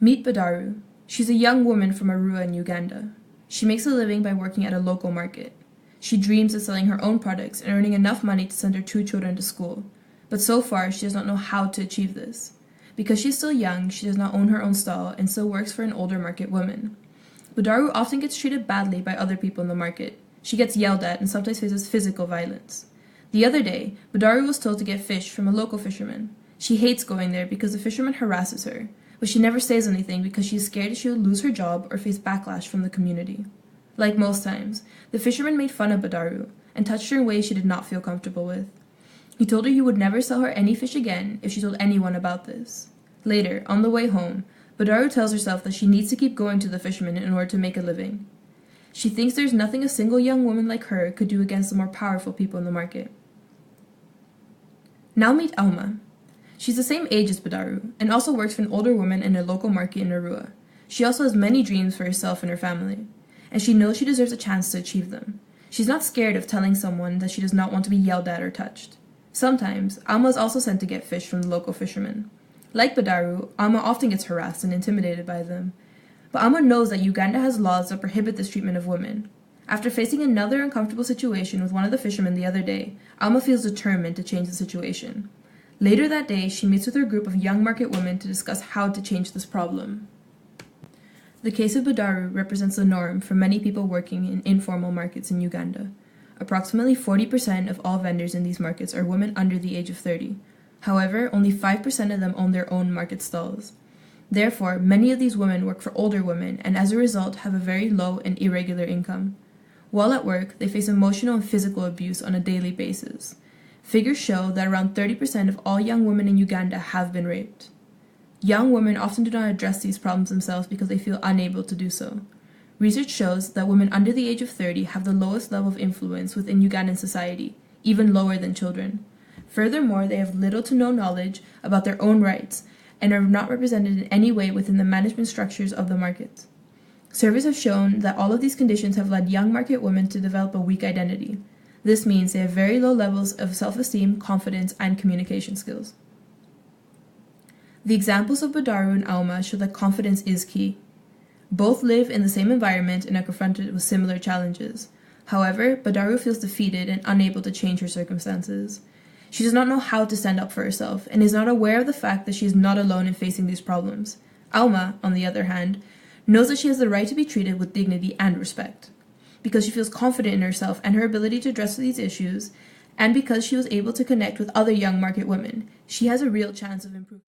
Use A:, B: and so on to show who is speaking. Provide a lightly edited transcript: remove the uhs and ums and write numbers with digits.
A: Meet Badaru. She's a young woman from Arua in Uganda. She makes a living by working at a local market. She dreams of selling her own products and earning enough money to send her 2 children to school. But so far, she does not know how to achieve this. Because she's still young, she does not own her own stall and still works for an older market woman. Badaru often gets treated badly by other people in the market. She gets yelled at and sometimes faces physical violence. The other day, Badaru was told to get fish from a local fisherman. She hates going there because the fisherman harasses her, but she never says anything because she is scared she will lose her job or face backlash from the community. Like most times, the fisherman made fun of Badaru and touched her in ways she did not feel comfortable with. He told her he would never sell her any fish again if she told anyone about this. Later, on the way home, Badaru tells herself that she needs to keep going to the fisherman in order to make a living. She thinks there's nothing a single young woman like her could do against the more powerful people in the market. Now meet Alma. She's the same age as Badaru, and also works for an older woman in a local market in Arua. She also has many dreams for herself and her family, and she knows she deserves a chance to achieve them. She's not scared of telling someone that she does not want to be yelled at or touched. Sometimes, Alma is also sent to get fish from the local fishermen. Like Badaru, Alma often gets harassed and intimidated by them. But Alma knows that Uganda has laws that prohibit this treatment of women. After facing another uncomfortable situation with one of the fishermen the other day, Alma feels determined to change the situation. Later that day, she meets with her group of young market women to discuss how to change this problem. The case of Badaru represents the norm for many people working in informal markets in Uganda. Approximately 40% of all vendors in these markets are women under the age of 30. However, only 5% of them own their own market stalls. Therefore, many of these women work for older women and as a result have a very low and irregular income. While at work, they face emotional and physical abuse on a daily basis. Figures show that around 30% of all young women in Uganda have been raped. Young women often do not address these problems themselves because they feel unable to do so. Research shows that women under the age of 30 have the lowest level of influence within Ugandan society, even lower than children. Furthermore, they have little to no knowledge about their own rights and are not represented in any way within the management structures of the market. Surveys have shown that all of these conditions have led young market women to develop a weak identity. This means they have very low levels of self-esteem, confidence, and communication skills. The examples of Badaru and Alma show that confidence is key. Both live in the same environment and are confronted with similar challenges. However, Badaru feels defeated and unable to change her circumstances. She does not know how to stand up for herself and is not aware of the fact that she is not alone in facing these problems. Alma, on the other hand, knows that she has the right to be treated with dignity and respect. Because she feels confident in herself and her ability to address these issues, and because she was able to connect with other young market women, she has a real chance of improving.